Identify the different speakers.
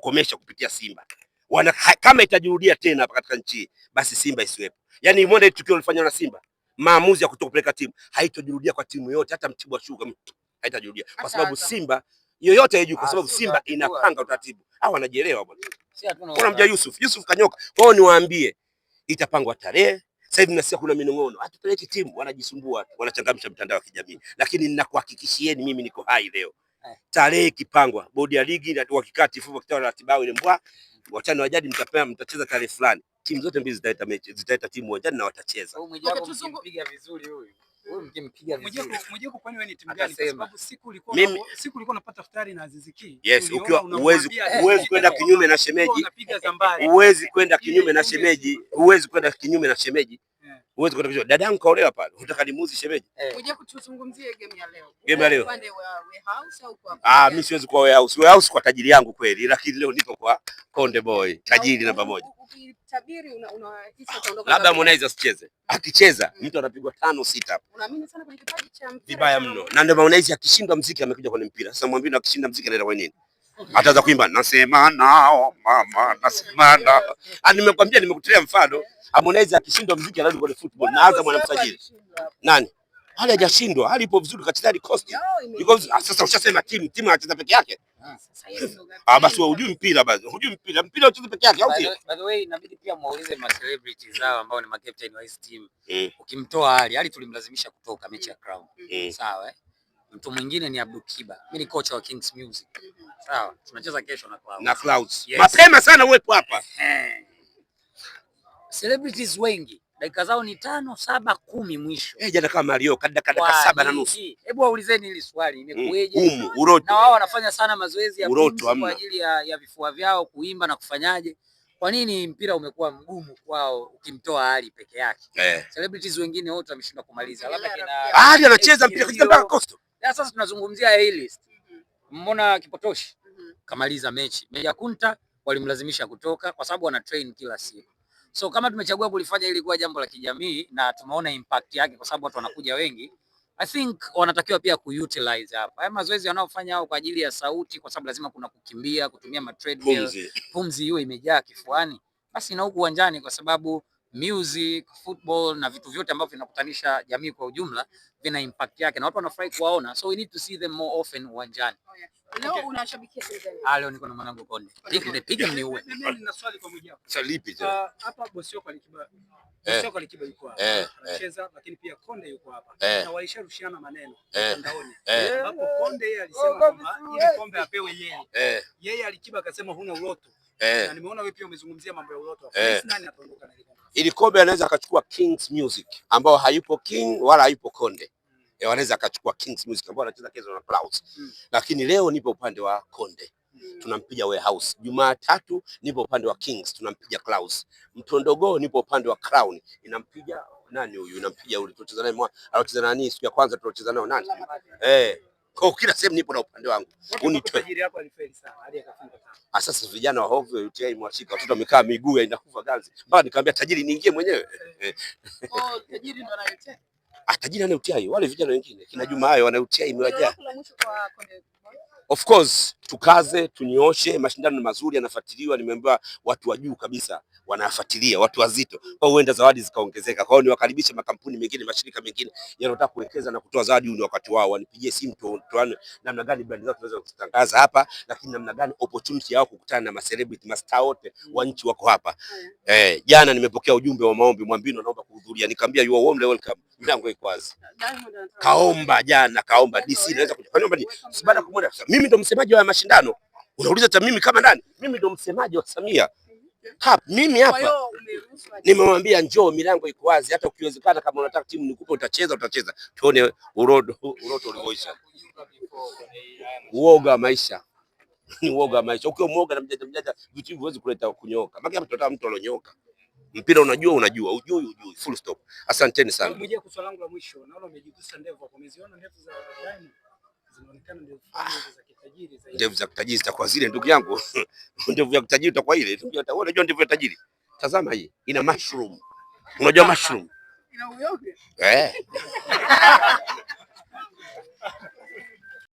Speaker 1: kuwakomesha kupitia Simba. Kama itajirudia tena hapa katika nchi, basi Simba isiwepo. Yaani muone tukio lilifanywa na Simba, maamuzi ya kutopeleka timu, haitojirudia kwa timu yote, hata Mtibwa Sugar haitajirudia, kwa sababu Simba yoyote haijui, kwa sababu Simba inapanga utaratibu. Hao wanajielewa bwana. Kuna mja Yusuf Kanyoka. Kwa hiyo niwaambie, itapangwa tarehe. Sasa hivi nasikia kuna minong'ono, hatupeleki timu, wanajisumbua, wanachangamsha mitandao ya kijamii, lakini ninakuhakikishieni mimi niko hai leo. Tarehe kipangwa, bodi ya ligi na wakikati fufu kitao na ratiba ile mbwa, wachana wa jadi mtacheza tarehe fulani. Timu zote mbili zitaleta timu moja na watacheza.
Speaker 2: Mkipiga vizuri huyu mkimpiga vizuri.
Speaker 3: Mjeko, kwani wewe ni timu gani? Kwa sababu siku ulikuwa unapata futari na Aziz Ki.
Speaker 1: Yes, ukiwa uwezi kwenda kinyume na shemeji. Uwezi kwenda kinyume na shemeji. Uwezi kwenda kinyume na shemeji. Uwezi kwenda kinyume. Dadangu kaolewa pale. Unataka nimuuzi shemeji?
Speaker 4: Mjeko, tuzungumzie game ya leo.
Speaker 1: Game ya leo.
Speaker 4: Upande wa warehouse au kwa
Speaker 1: mimi siwezi kwa warehouse. Warehouse kwa tajiri yangu kweli, lakini leo nipo kwa Konde Boy, tajiri namba moja.
Speaker 4: Ukitabiri unahisi ataondoka.
Speaker 1: Labda Harmonize asicheze. Akicheza mtu anapigwa 5-6.
Speaker 4: Unaamini sana kwenye kipaji cha mpira?
Speaker 1: Vibaya mno. Na ndio Harmonize akishindwa muziki amekuja kwenye mpira. Sasa mwambie akishinda muziki anaenda kwa nini? Ataanza kuimba nasema nao mama, nasema nao. Nimekwambia, nimekutia mfano. Harmonize akishindwa muziki anarudi kwenye football. Naanza mwanamsajili. Nani? Hali hajashindwa, hali ipo vizuri katika cost. Because sasa ushasema timu anacheza peke yake. Basi wewe hujui mpira basi. Hujui mpira ucheze peke yake au
Speaker 2: sio? By the way, inabidi pia muulize ma celebrities zao ambao ni ma captain wa his team. Ukimtoa hali tulimlazimisha kutoka mechi ya Crown. Sawa Mtu mwingine ni Abdul Kiba. Mimi ni kocha wa Kings Music. Sawa. Tunacheza kesho na
Speaker 1: Clouds. Yes. Mapema sana uwepo hapa.
Speaker 2: Celebrities wengi dakika zao ni 5, 7, 10 mwisho.
Speaker 1: Jana kama Mario dakika 7:30.
Speaker 2: Hebu waulizeni hili swali, imekueje?
Speaker 1: Uroto.
Speaker 2: Na wao wanafanya sana mazoezi ya kwa ajili ya vifua vyao, kuimba na kufanyaje. Kwa nini mpira umekuwa mgumu kwao ukimtoa hali peke yake? Celebrities wengine wote wameshindwa kumaliza. Labda kina
Speaker 1: hali anacheza mpira katika mpaka Coastal.
Speaker 2: Sasa tunazungumzia A-list. Mmeona Kipotoshi kamaliza mechi. Meja Kunta walimlazimisha kutoka kwa sababu wana train kila siku. So kama tumechagua kulifanya ili kuwa jambo la kijamii na tumeona impact yake kwa sababu watu wanakuja wengi, I think wanatakiwa pia kuutilize hapa. Haya mazoezi wanaofanya hao kwa ajili ya sauti, kwa sababu lazima kuna kukimbia, kutumia ma treadmill, pumzi hiyo imejaa kifuani. Basi na huku uwanjani, kwa sababu music, football na vitu vyote ambavyo vinakutanisha jamii kwa ujumla vina impact yake na watu wanafurahi kuwaona. So we need to see them more often uwanjani.
Speaker 4: Leo unashabikia timu gani?
Speaker 2: Leo niko na mwanangu Konde. Piga mniue.
Speaker 3: Mimi nina swali kwa Mwijaku.
Speaker 1: Swali lipi?
Speaker 3: Hapa Bossio Alikiba. Bossio Alikiba yuko hapa. Anacheza, lakini pia Konde yuko hapa. Na waisharushiana maneno mtandaoni. Hapo Konde yeye alisema kwamba ili kombe apewe yeye. Yeye Alikiba akasema huna uroto. Na nimeona wewe pia umezungumzia mambo ya uroto. Nani ataondoka na ile kombe?
Speaker 1: Ili kombe anaweza akachukua Kings Music ambao hayupo King wala hayupo Konde. Wanaweza akachukua Kings Music ambao anacheza kesho na Clouds. Lakini leo nipo upande wa Konde. Tunampiga Warehouse. Jumatatu nipo upande wa Kings, tunampiga Clouds. Mtondogo nipo upande wa Crown. Inampiga nani huyu? Inampiga yule tulicheza naye alicheza nani siku ya kwanza tulicheza nao nani? Kwa kila sehemu nipo na upande wangu.
Speaker 3: Tajiri yako alifeli sana, hadi akafunga tano.
Speaker 1: Sasa vijana wa hovyo UTI mwashika watoto wamekaa miguu inakufa ganzi. Mpaka nikamwambia tajiri niingie mwenyewe.
Speaker 4: Tajiri ndo anayotea.
Speaker 1: Tajiri ana UTI, wale vijana wengine kina Juma hayo wana UTI imewajaa. Of course tukaze, tunyooshe, mashindano mazuri yanafuatiliwa, nimeambiwa watu wa juu kabisa wanafuatilia, watu wazito. Kwa huenda zawadi zikaongezeka. Kwa hiyo niwakaribishe makampuni mengine, mashirika mengine yanayotaka kuwekeza na kutoa zawadi, ni wakati wao. Wanipigie simu tuone namna gani brand zao tunaweza kutangaza hapa, lakini namna gani opportunity yao kukutana na celebrity mastaa wote wa nchi wako hapa. Jana nimepokea ujumbe wa maombi, Mwambino naomba kuhudhuria, nikamwambia you are warmly welcome. Milango iko wazi. Kaomba jana, kaomba DC naweza kuja. Kwa nini baada kumwona mimi ndo msemaji wa mashindano? Unauliza hata mimi kama nani? Mimi ndo msemaji wa Samia. Mimi hapa nimemwambia njoo, milango iko wazi, hata ukiwezekana kama unataka timu nikupe utacheza. Tuone uroto ulivyoisha. Uoga maisha. Ni uoga maisha. Ukiwa muoga na mjanja vitu hivi huwezi kuleta kunyoka. Maki hapa tunataka mtu alionyoka. Mpira unajua, ujui, full stop. Asanteni sana.
Speaker 3: Mmoja kwa swali langu la mwisho, naona umejigusa ndevu hapo. Umeziona ndevu za Diamond? Zinaonekana ndevu za kitajiri zaidi.
Speaker 1: Ndevu za kitajiri zitakuwa zile, ndugu yangu. Ndevu ya kitajiri itakuwa ile. Unajua ndevu ya tajiri? Tazama hii, ina mushroom. Unajua mushroom?
Speaker 4: Ina uyoga.